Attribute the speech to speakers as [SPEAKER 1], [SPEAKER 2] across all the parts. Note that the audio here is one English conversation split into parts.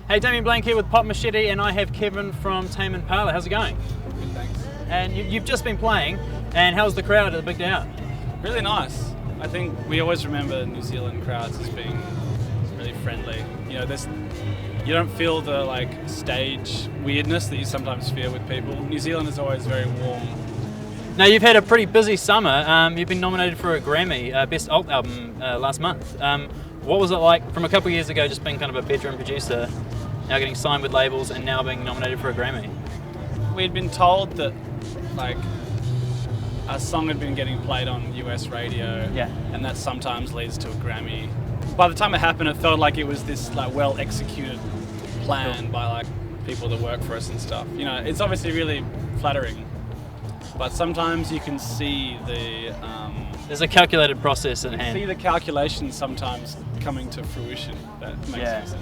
[SPEAKER 1] Hey, Damien Blank here with Pop Machete, and I have Kevin from Tame Impala. How's it going?
[SPEAKER 2] Good, thanks.
[SPEAKER 1] And you've just been playing, and how's the crowd at the big day out?
[SPEAKER 2] Really nice. I think we always remember New Zealand crowds as being really friendly. You know, you don't feel the stage weirdness that you sometimes feel with people. New Zealand is always very warm.
[SPEAKER 1] Now, you've had a pretty busy summer. You've been nominated for a Grammy, Best Alt Album last month. What was it like from a couple of years ago, just being kind of a bedroom producer, now getting signed with labels and now being nominated for a Grammy?
[SPEAKER 2] We'd been told that our song had been getting played on US radio,
[SPEAKER 1] yeah,
[SPEAKER 2] and that sometimes leads to a Grammy. By the time it happened, it felt like it was this well executed plan by people that work for us and stuff. You know, it's obviously really flattering, but sometimes you can see the
[SPEAKER 1] there's a calculated process at hand.
[SPEAKER 2] See the calculations sometimes coming to fruition. That makes sense.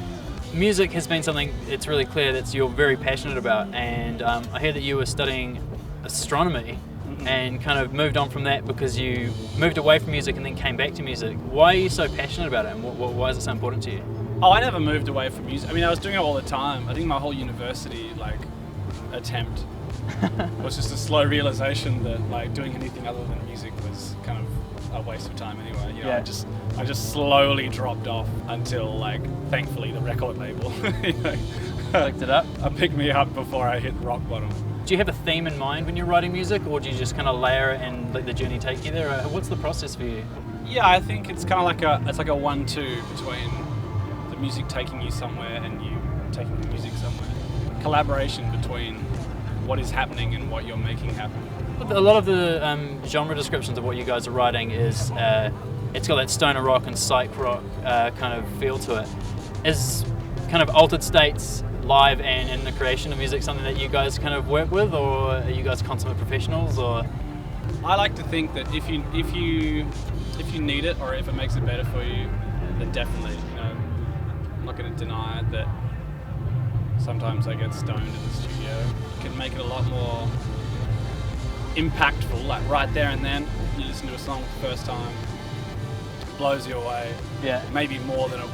[SPEAKER 1] Music has been something, it's really clear that you're very passionate about, and I hear that you were studying astronomy and kind of moved on from that because you moved away from music and then came back to music. Why are you so passionate about it, and why is it so important to you?
[SPEAKER 2] Oh, I never moved away from music. I mean, I was doing it all the time. I think my whole university attempt was just a slow realization that doing anything other than music was kind of a waste of time anyway. You know,
[SPEAKER 1] yeah.
[SPEAKER 2] I just slowly dropped off until thankfully the record label
[SPEAKER 1] Picked it up.
[SPEAKER 2] Picked me up before I hit rock bottom.
[SPEAKER 1] Do you have a theme in mind when you're writing music, or do you just kind of layer it and let the journey take you there? What's the process for you?
[SPEAKER 2] Yeah, I think it's kind of like a 1-2 between the music taking you somewhere and you taking the music somewhere. Collaboration between what is happening and what you're making happen.
[SPEAKER 1] A lot of the genre descriptions of what you guys are writing is it's got that stoner rock and psych rock kind of feel to it. Is kind of Altered States live and in the creation of music something that you guys kind of work with, or are you guys consummate professionals? Or
[SPEAKER 2] I like to think that if you need it, or if it makes it better for you, then definitely. You know, I'm not going to deny it that sometimes I get stoned in the studio. It can make it a lot more impactful, right there and then. You listen to a song for the first time, it blows you away.
[SPEAKER 1] Yeah.
[SPEAKER 2] Maybe more than it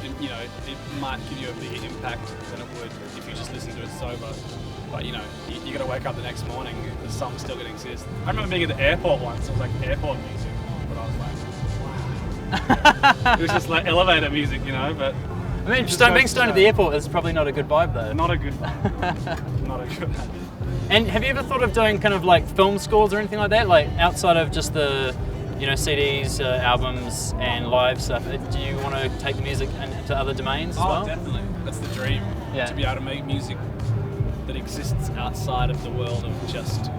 [SPEAKER 2] might give you a bigger impact than it would if you just listen to it sober. But you got to wake up the next morning, the song still going to exist. I remember being at the airport once. It was airport music, but I was wow. It was just elevator music, But
[SPEAKER 1] I mean, being stoned at the airport is probably not a good vibe, though.
[SPEAKER 2] Not a good vibe. Not a good vibe.
[SPEAKER 1] And have you ever thought of doing kind of film scores or anything like that, outside of just the CDs, albums, and live stuff? Do you want to take music into other domains as well?
[SPEAKER 2] Oh, definitely. That's the dream.
[SPEAKER 1] Yeah.
[SPEAKER 2] To be able to make music that exists outside of the world of just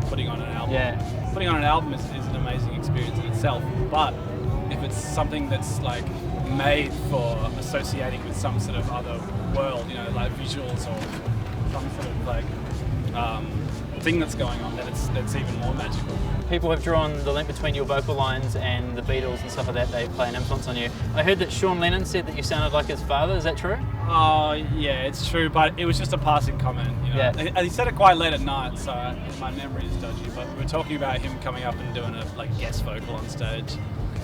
[SPEAKER 2] putting on an album.
[SPEAKER 1] Yeah.
[SPEAKER 2] Putting on an album is an amazing experience in itself. But if it's something that's made for associating with some sort of other world, visuals or some sort of thing that's going on, then it's even more magical.
[SPEAKER 1] People have drawn the link between your vocal lines and the Beatles and stuff like that. They play an influence on you. I heard that Sean Lennon said that you sounded like his father. Is that true?
[SPEAKER 2] Oh, yeah, it's true, but it was just a passing comment.
[SPEAKER 1] Yeah.
[SPEAKER 2] And he said it quite late at night, so my memory is dodgy. But we were talking about him coming up and doing a guest vocal on stage,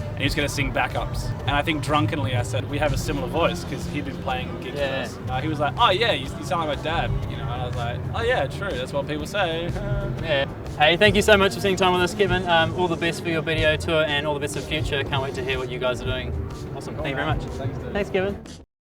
[SPEAKER 2] and he was going to sing backups. And I think drunkenly I said, we have a similar voice, because he'd been playing gigs with us. He was like, oh yeah, you sound like my dad. And I was like, oh yeah, true, that's what people say.
[SPEAKER 1] Yeah. Hey, thank you so much for spending time with us, Kevin. All the best for your video tour and all the best for the future. Can't wait to hear what you guys are doing. Awesome. Thank you very much.
[SPEAKER 2] Thanks, Dave.
[SPEAKER 1] Thanks, Kevin.